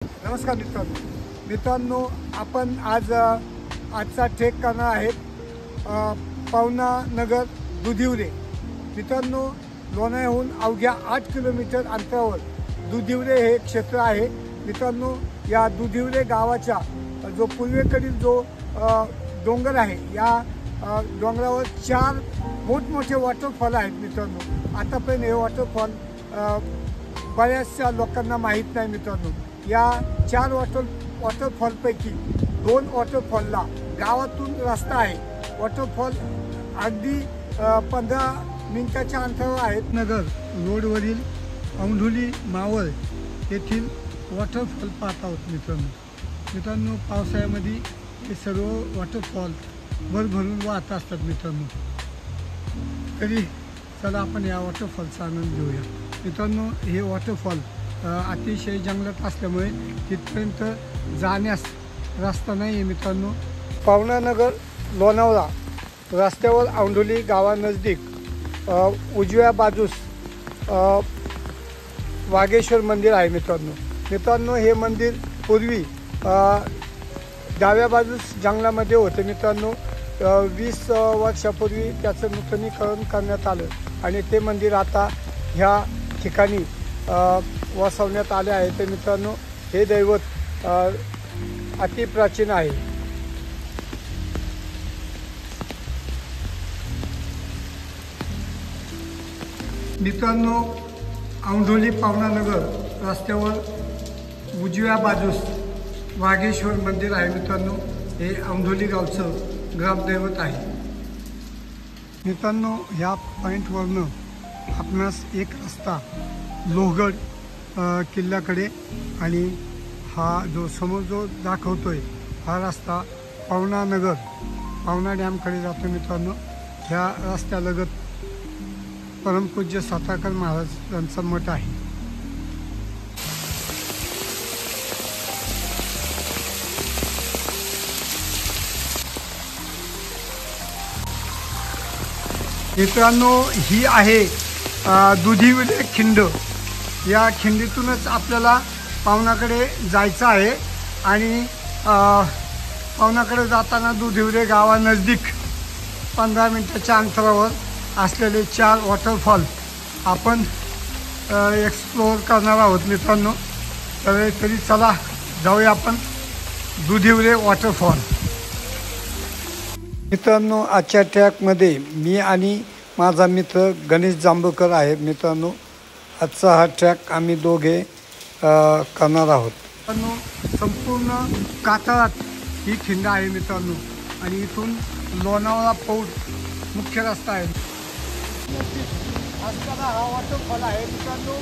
नमस्कार मित्रांनो, आपण आजचा ट्रेक करणार आहेत पवना नगर दुधिवरे। मित्रांनो, लोणावळ्याहून अवघ्या 8 किलोमीटर अंतरावर दुधिवरे हे क्षेत्र आहे। मित्रांनो, या दुधिवरे गावाच्या जो पूर्वेकडील जो डोंगर आहे, या डोंगरावर 4 मोठमोठे वॉटरफॉल आहेत। मित्रांनो, आतापर्यंत हे वॉटरफॉल बऱ्याचशा लोकांना माहीत नाही। मित्रांनो, या 4 वॉटरफॉलपैकी 2 वॉटरफॉलला गावातून रस्ता आहे। वॉटरफॉल अगदी 15 मिनिटाच्या अंतरावर आहेत। नगर रोडवरील औंढोली मावळ येथील वॉटरफॉल पाहत आहोत। मित्रांनो, पावसाळ्यामध्ये हे सर्व वॉटरफॉल भरभरून वाहत असतात। मित्रांनो, तरी चला आपण या वॉटरफॉलचा आनंद घेऊया। मित्रांनो, हे वॉटरफॉल अतिशय जंगलात असल्यामुळे तिथपर्यंत जाण्यास रस्ता नाही आहे। मित्रांनो, पवना नगर लोणावळा रस्त्यावर औंढोली गावानजदीक उजव्या बाजूस वाघेश्वर मंदिर आहे। मित्रांनो, हे मंदिर पूर्वी डाव्या बाजूस जंगलामध्ये होते। मित्रांनो, 20 वर्षापूर्वी त्याचं नूतनीकरण करण्यात आलं आणि ते मंदिर आता ह्या ठिकाणी वसवण्यात आले आहे। तर मित्रांनो, हे दैवत अतिप्राचीन आहे। मित्रांनो, औंढोली पवना नगर रस्त्यावर उजव्या बाजूस वाघेश्वर मंदिर आहे। मित्रांनो, हे औंढोली गावचं ग्रामदैवत आहे। मित्रांनो, ह्या पॉईंटवरनं आपणास एक रस्ता लोहगड किल्ल्याकडे आणि हा जो समोर जो दाखवतोय हा रस्ता पवना डॅमकडे जातो। मित्रांनो, ह्या रस्त्यालगत परमपूज्य सातारकर महाराजांचा मठ आहे। मित्रांनो, ही आहे दुधिवरे खिंड। या खिंडीतूनच आपल्याला पवनाकडे जायचं आहे आणि पवनाकडे जाताना दुधिवरे गावानजदीक 15 मिनिटाच्या अंतरावर असलेले 4 वॉटरफॉल आपण एक्सप्लोअर करणार आहोत। मित्रांनो, तरी चला जाऊया आपण दुधिवरे वॉटरफॉल। मित्रांनो, आजच्या ट्रॅकमध्ये मी आणि माझा मित्र गणेश जांभूळकर आहे। मित्रांनो, आजचा हा ट्रॅक आम्ही दोघे करणार आहोत। मित्रांनो, संपूर्ण कातळात ही खिंड आहे। मित्रांनो, आणि इथून लोणावळा पौड मुख्य रस्ता आहे। असताना हा वॉटरफॉल आहे। मित्रांनो,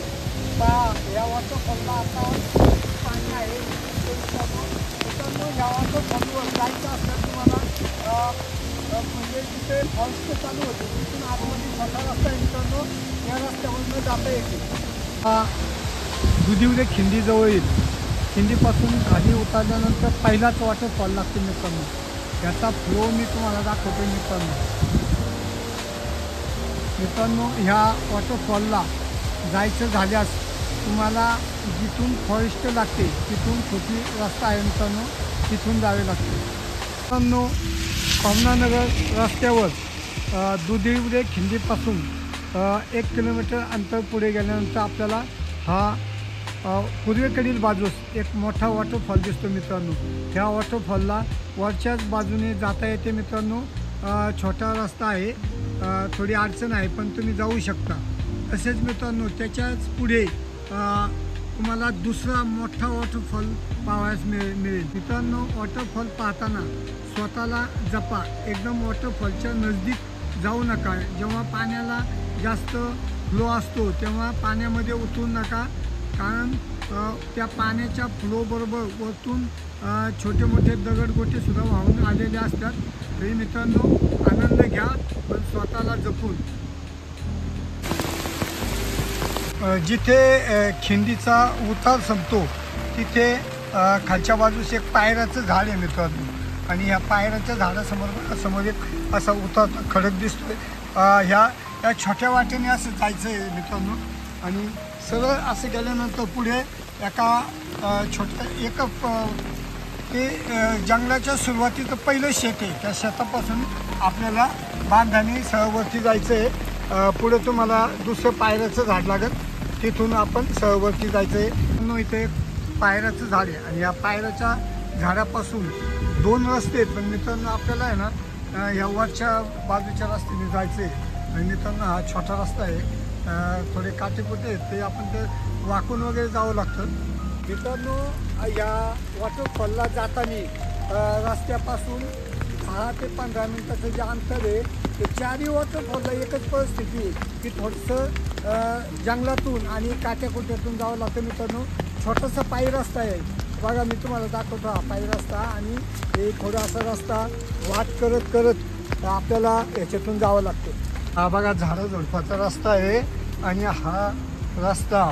या वॉटरफॉलला आता पाणी आहे। मित्रांनो, या वॉटरफॉलवर जायचं असल्यास तुम्हाला म्हणजे तिथे फॉल्स चालू होते, तिथून आतमध्ये मोठा रस्ता आहे। मित्रांनो, या रस्त्यावरून जाता येते। दुधिवरे खिंडीजवळील खिंडीपासून खाली उतरल्यानंतर पहिलाच वॉटरफॉल लागतो। मित्रांनो, याचा फ्लो मी तुम्हाला दाखवतो। मित्रांनो, ह्या वॉटरफॉलला जायचं झाल्यास तुम्हाला जिथून फॉरेस्ट लागते तिथून छोटी रस्ता आहे। मित्रांनो, तिथून जावे लागते। मित्रांनो, पवना नगर रस्त्यावर दुधिवरे खिंडीपासून 1 किलोमीटर अंतर पुढे गेल्यानंतर आपल्याला हा पूर्वेकडील बाजूस एक मोठा वॉटरफॉल दिसतो। मित्रांनो, ह्या वॉटरफॉलला वरच्याच बाजूने जाता येते। मित्रांनो, छोटा रस्ता आहे, थोडी अडचण आहे, पण तुम्ही जाऊ शकता। तसेच मित्रांनो, त्याच्याच पुढे तुम्हाला दुसरा मोठा वॉटरफॉल पाहायला मिळेल। मित्रांनो, वॉटरफॉल पाहताना स्वतःला जपा, एकदम वॉटरफॉलच्या नजदीक जाऊ नका। जेव्हा पाण्याला जास्त फ्लो असतो तेव्हा पाण्यामध्ये उतरू नका, कारण त्या पाण्याच्या फ्लोबरोबर वरतून छोटे मोठे दगडगोटेसुद्धा वाहून आलेले असतात। तरी मित्रांनो, आनंद घ्या, पण स्वतःला जपून। जिथे खिंडीचा उतार संपतो तिथे खालच्या बाजूस एक पायऱ्याचं झाड आहे। मित्रांनो, आणि ह्या पायऱ्याच्या झाडासमोर एक असा उतार खडक दिसतोय। ह्या छोट्या वाटेने असं जायचं आहे। मित्रांनो, आणि सरळ असं गेल्यानंतर पुढे एका ते जंगलाच्या सुरुवातीचं पहिलं शेत आहे. त्या शेतापासून आपल्याला बांधाने सहवरती जायचं आहे. पुढे तुम्हाला दुसरं पायऱ्याचं झाड लागत, तिथून आपण सहवरती जायचं आहे. इथे एक पायऱ्याचं झाड आहे आणि या पायऱ्याच्या झाडापासून 2 रस्ते आहेत. पण मित्रांनो आपल्याला आहे ना या वरच्या बाजूच्या रस्त्याने जायचं आहे. आणि मित्रांनो हा छोटा रस्ता आहे, थोडे काटेकुटे आहेत, ते आपण ते वाकून वगैरे जावं लागतं. मित्रांनो या वॉटरफॉलला जाताना रस्त्यापासून 6 ते 15 मिनिटाचं जे अंतर आहे ते चारही वॉटरफॉलला एकच परिस्थिती आहे की थोडंसं जंगलातून आणि काट्याकुट्यातून जावं लागतं. मित्रांनो छोटासा पायी रस्ता आहे बघा, मी तुम्हाला दाखवतो हा पायी रस्ता. आणि हे थोडा असा रस्ता वाट करत करत आपल्याला याच्यातून जावं लागतं. हा बघा झाडं झुडपाचा रस्ता आहे आणि हा रस्ता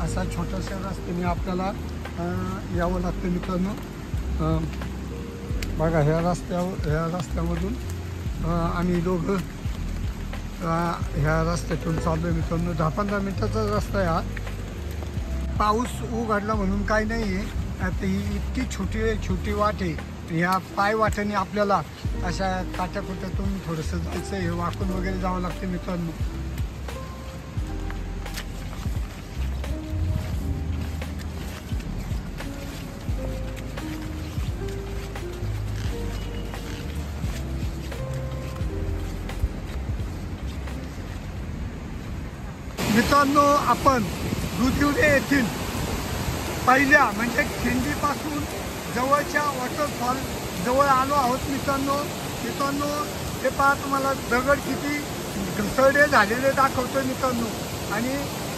असा छोट्याशा रस्त्याने आपल्याला यावं लागतं. मित्रांनो बघा ह्या रस्त्यामधून आम्ही दोघं ह्या रस्त्यातून चाललो आहे. मित्रांनो 10-15 मिनिटाचा रस्ता आहे हा. पाऊस उघडला म्हणून काही नाही आहे. आता ही इतकी छोटी वाट आहे. ह्या पाय वाटेने आपल्याला अशा काट्याकुट्यातून थोडंसं जायचं आहे, वाकून वगैरे जावं लागतं. मित्रांनो मित्रांनो आपण दुधिवडे येथील पहिल्या म्हणजे खिंडीपासून जवळच्या वॉटरफॉल जवळ आलो आहोत. मित्रांनो हे पहा, तुम्हाला दगड किती घसरडे झालेले दाखवतो मित्रांनो. आणि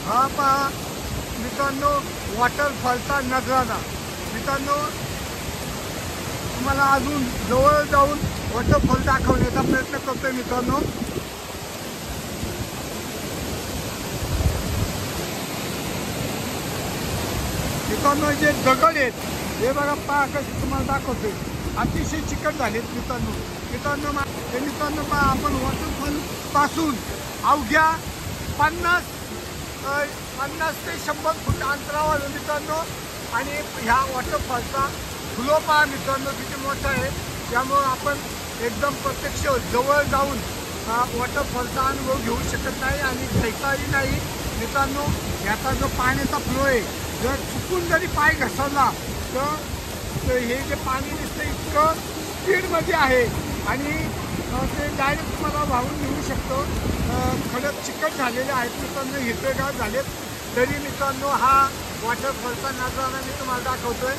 हा पहा मित्रांनो वॉटरफॉलचा नजारा. मित्रांनो तुम्हाला अजून जवळ जाऊन वॉटरफॉल दाखवण्याचा प्रयत्न करतोय. मित्रांनो जे दगड आहेत हे बघा, पहा कसे तुम्हाला दाखवतोय, अतिशय चिकट झालेत. मित्रांनो पहा, आपण वॉटरफॉल पासून अवघ्या 50 ते 100 फूट अंतरावर मित्रांनो. आणि ह्या वॉटरफॉलचा फ्लो पहा मित्रांनो किती मोठा आहे. त्यामुळं आपण एकदम प्रत्यक्ष जवळ जाऊन हा वॉटरफॉलचा अनुभव घेऊ शकत नाही आणि घ्यायचाही नाही. मित्रांनो याचा जो पाण्याचा फ्लो आहे, जर चुकून जरी पाय घसरला तर हे जे पाणी दिसतं इतकं स्पीडमध्ये आहे आणि ते डायरेक्ट तुम्हाला वाहून नेऊ शकतो. खडक चिकट झालेले आहेत मित्रांनो, हिरवेगार झालेत. तरी मित्रांनो हा वॉटरफॉलचा नजारा मी तुम्हाला दाखवतोय.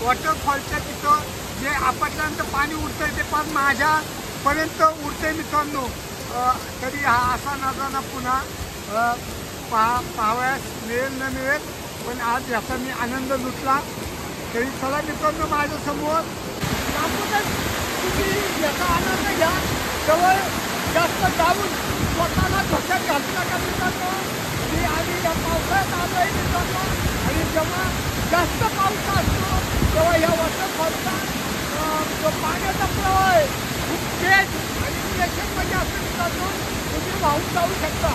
वॉटरफॉलच्या तिथं जे आपटल्यानंतर पाणी उडतंय ते पण माझ्यापर्यंत उडतंय मित्रांनो. तरी हा असा नजारा पुन्हा पाहावयास मिळेल न मिळेल, पण आज याचा मी आनंद लुटला. तरी चला मित्रांनो माझ्यासमोर तुम्ही याचा आनंद घ्या. जवळ जास्त जाऊन स्वतःला धोक्यात घालू नका मित्रांनो. मी आम्ही या पावसाळ्यात आलो आहे मित्रांनो. आणि जेव्हा जास्त पाऊस असतो तेव्हा या वॉटरफॉलचा जो पाण्याचा प्रवाह आहे खूप तेज आणि प्रेशरमध्ये असतो मित्रांनो. तुम्ही वाहून जाऊ शकता.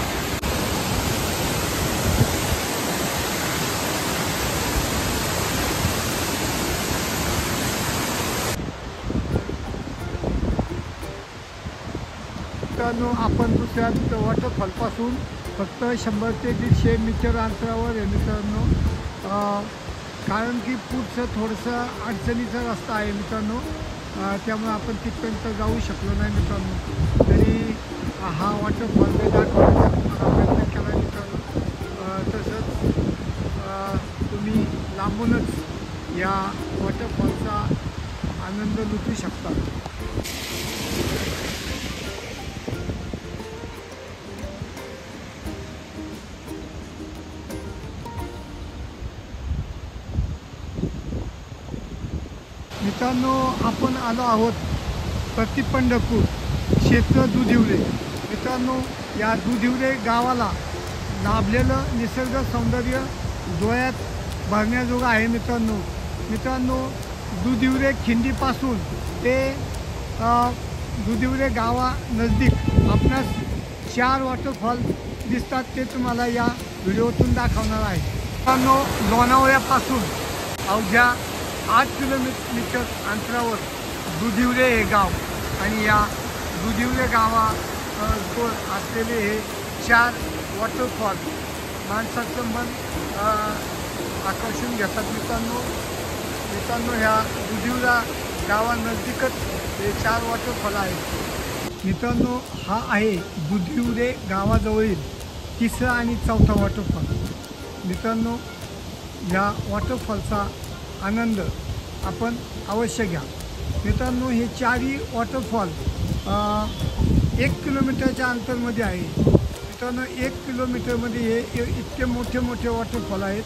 मित्रांनो आपण दुसऱ्या वॉटरफॉलपासून फक्त 100 ते 150 मीटर अंतरावर आहे मित्रांनो. कारण की पुढचं थोडंसं अडचणीचा रस्ता आहे मित्रांनो, त्यामुळे आपण तिथपर्यंत जाऊ शकलो नाही मित्रांनो. तरी हा वॉटरफॉल दाखवण्याचा प्रयत्न केला मित्रांनो. तसंच तुम्ही लांबूनच या वॉटरफॉलचा आनंद लुटू शकता. मित्रांनो आपण आलो आहोत प्रतिपंढरपूर क्षेत्र दुधिवले. मित्रांनो या दुधिवले गावाला लाभलेलं निसर्ग सौंदर्य डोळ्यात भरण्याजोगं आहे मित्रांनो दुधिवले खिंडीपासून ते दुधिवले गावा नजदीक आपणास 4 वॉटरफॉल दिसतात. ते तुम्हाला या व्हिडिओतून दाखवणार आहे. मित्रांनो, लोणावळ्यापासून अवघ्या 8 किलोमीटर अंतरावर दुधिवरे हे गाव आणि या दुधिवरे गावावर असलेले हे 4 वॉटरफॉल माणसाचं मन आकर्षून घेतात. मित्रांनो ह्या दुधिवरा गावानजदीकच हे 4 वॉटरफॉल आहेत. मित्रांनो, हा आहे दुधिवरे गावाजवळील 3रा आणि 4था वॉटरफॉल. मित्रांनो, या वॉटरफॉलचा आनंद आपण अवश्य घ्या. मित्रांनो, हे 4ही वॉटरफॉल 1 किलोमीटरच्या अंतरमध्ये आहे. मित्रांनो, 1 किलोमीटरमध्ये हे इतके मोठे मोठे वॉटरफॉल आहेत.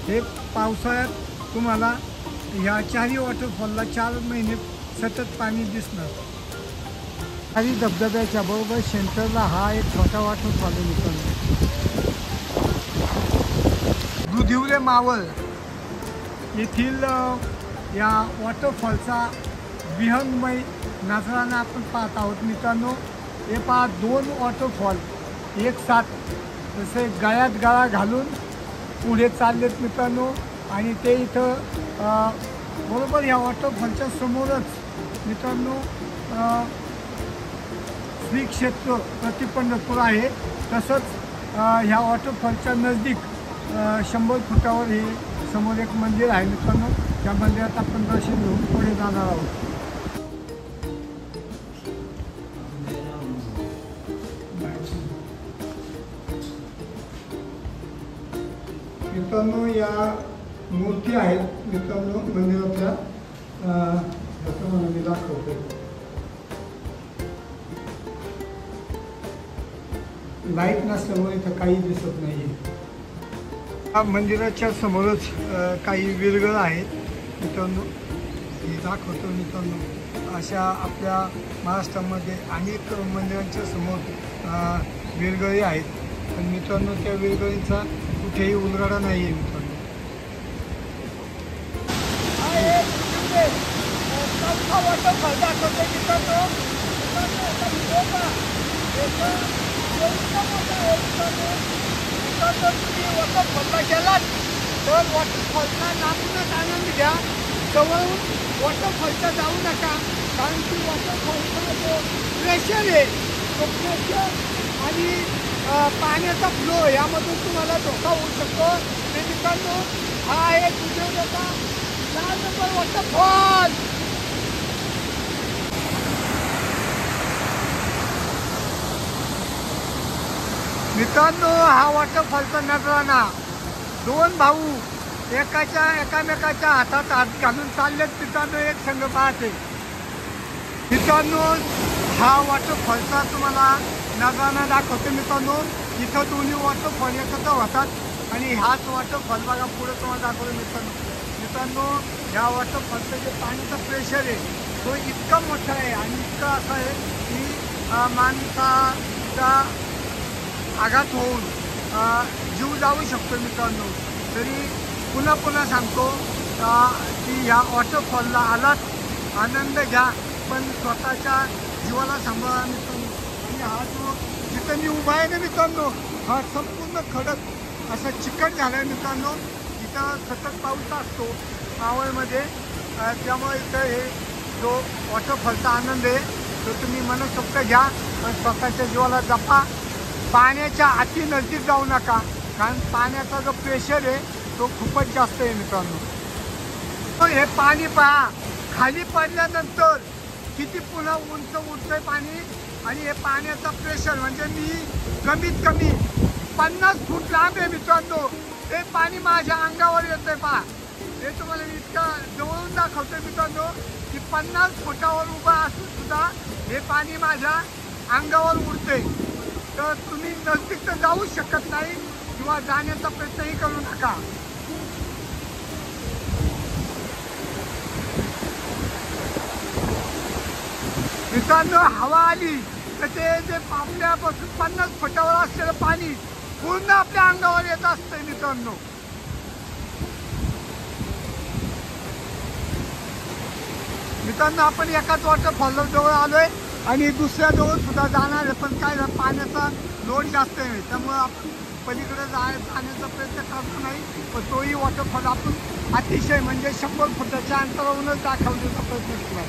हे पावसाळ्यात तुम्हाला ह्या 4ही वॉटरफॉलला 4 महिने सतत पाणी दिसणार. आणि धबधब्याच्या बरोबर सेंटरला हा एक छोटा वॉटरफॉल आहे. मित्रांनो, दुधिवरे मावळ येथील या वॉटरफॉलचा विहंगमय नजारा आपण पाहत आहोत. मित्रांनो, हे पहा 2 वॉटरफॉल एक साथ जसे गळ्यात गळा घालून पुढे चाललेत. मित्रांनो, आणि ते इथं बरोबर ह्या वॉटरफॉलच्या समोरच मित्रांनो श्री क्षेत्र प्रतिपंढरपूर आहे. तसंच ह्या वॉटरफॉलच्या नजदीक 100 फुटावर हे समोर एक मंदिर आहे. मित्रांनो, त्या मंदिरात आपण दर्शन घेऊन पुढे जाणार आहोत. मित्रांनो, या मूर्ती आहेत. मित्रांनो, मंदिरातल्या तुम्हाला मी दाखवतो. लाईट नसल्यामुळे इथं काही दिसत नाही. मंदिराच्या समोरच काही विरगळ आहेत. मित्रांनो, हे दाखवतो. मित्रांनो, अशा आपल्या महाराष्ट्रामध्ये अनेक मंदिरांच्या समोर विरगळी आहेत. पण मित्रांनो, त्या विरगळीचा कुठेही उलगडा नाही आहे. मित्रांनो, वॉटरफॉल दाखवतो. मित्रांनो, तुम्ही वॉटरफॉलला गेलात तर वॉटरफॉलचा लांबूनच आनंद घ्या. जवळून वॉटरफॉलचा जाऊ नका, कारण की वॉटरफॉलचा जो प्रेशर आहे तो प्रेशर आणि पाण्याचा फ्लो यामधून तुम्हाला धोका होऊ शकतो. मित्रांनो, हा आहे दुधिवऱ्याचा 4 नंबर वॉटरफॉल. मित्रांनो, हा वॉटरफॉलचा नजारा 2 भाऊ एकामेकाच्या हातात हात घालून चाललेत. मित्रांनो, एक संघ पाहते. मित्रांनो, हा वॉटरफॉलचा तुम्हाला नजारा दाखवतो. मित्रांनो, इथं दोन्ही वॉटरफॉल एकत्र होतात आणि हाच वॉटरफॉल बघा पुढे तुम्हाला दाखवतो. मित्रांनो, ह्या वॉटरफॉलचं जे पाण्याचं प्रेशर आहे तो इतका मोठा आहे आणि इतकं असं आहे की माणसाचा आघात होऊन जीव जाऊ शकतो. मित्रांनो, तरी पुन्हा सांगतो की ह्या वॉटरफॉलला आलात आनंद घ्या, पण स्वतःच्या जीवाला सांभाळा. मित्रांनो, आणि हा जो जिथं मी उभा आहे ना मित्रांनो, हा संपूर्ण खडक असं चिकट झालं आहे. मित्रांनो, इथं सतत पाऊस असतो मावळमध्ये, त्यामुळे इथं हे जो वॉटरफॉलचा आनंद आहे तो तुम्ही मनसोक्त घ्या, पण स्वतःच्या जीवाला जपा. पाण्याच्या अति नजदीक जाऊ नका, कारण पाण्याचा जो प्रेशर आहे तो खूपच जास्त आहे. मित्रांनो, हे पाणी पहा, खाली पडल्यानंतर किती पुन्हा उंच उडतंय पाणी. आणि हे पाण्याचा प्रेशर म्हणजे मी कमीत कमी 50 फूट लांब आहे. मित्रांनो, हे पाणी माझ्या अंगावर येतंय. पहा, हे तुम्हाला मी इतकं जवळून दाखवतोय. मित्रांनो, की 50 फुटावर उभा असून सुद्धा हे पाणी माझ्या अंगावर उडते. तर तुम्ही नजदीक तर जाऊ शकत नाही किंवा जाण्याचा प्रयत्नही करू नका. मित्रांनो, हवा आली तर ते जे आपल्यापासून 50 फुटावर असलेलं पाणी पूर्ण आपल्या अंगावर येत असतंय. मित्रांनो, आपण एकाच वॉटरफॉल जवळ आलोय आणि दुसऱ्या जवळ सुद्धा जाणार आहे, पण काय पाण्याचा लोड जास्त आहे त्यामुळे पलीकडे जाण्याचा प्रयत्न करतो नाही, पण तोही वॉटरफॉल आपण अतिशय म्हणजे 100 फुटाच्या अंतरावरूनच दाखवण्याचा प्रयत्न केला.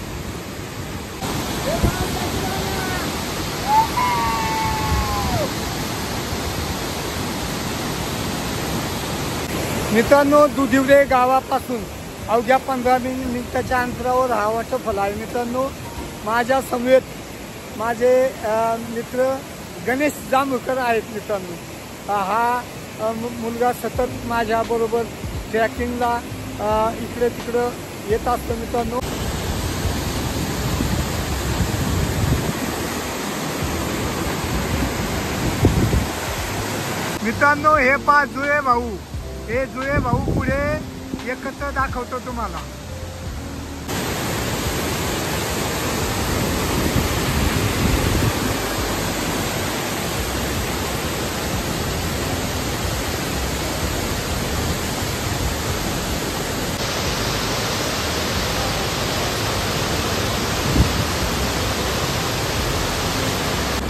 मित्रांनो, दुधिवडे गावापासून अवघ्या 15 मिनिटाच्या अंतरावर हा वॉटरफॉल आहे. मित्रांनो, माझ्या समवेत माझे मित्र गणेश जांभूळकर आहेत. मित्रांनो, हा मुलगा सतत माझ्याबरोबर ट्रॅकिंगला इकडे तिकडं येत असतो. मित्रांनो, हे पहा जुळे भाऊ, हे जुळे भाऊ पुढे एकत्र दाखवतो तुम्हाला.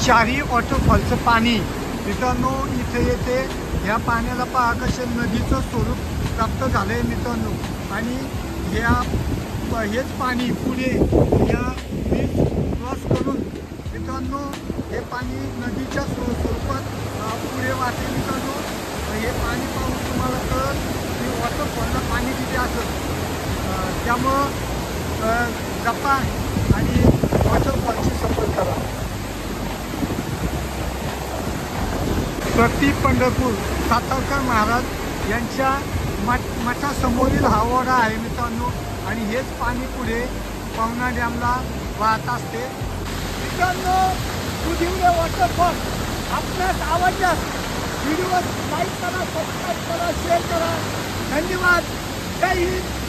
चारी वॉटरफॉलचं पाणी मित्रांनो इथे येते. ह्या पाण्याला पहा कसे नदीचं स्वरूप प्राप्त झालंय मित्रांनो. आणि हेच पाणी पुढे या ब्रिज क्रॉस करून मित्रांनो हे पाणी नदीच्या स्वरूपात पुढे वाहते. मित्रांनो, हे पाणी पाहून तुम्हाला कळत की वॉटरफॉलला पाणी किती असेल. त्यामुळं जपा आणि वॉटरफॉलची सफर करा. प्रति पंढरपूर सातारकर महाराज यांच्या मठासमोरील हा ओढा आहे मित्रांनो. आणि हेच पाणी पुढे पवना डॅमला वाहत असते. मित्रांनो, दुधिवडे वॉटरफॉल आपल्यास आवडल्यास व्हिडिओ लाईक करा, सबस्क्राईब करा, शेअर करा. धन्यवाद. जय हिंद.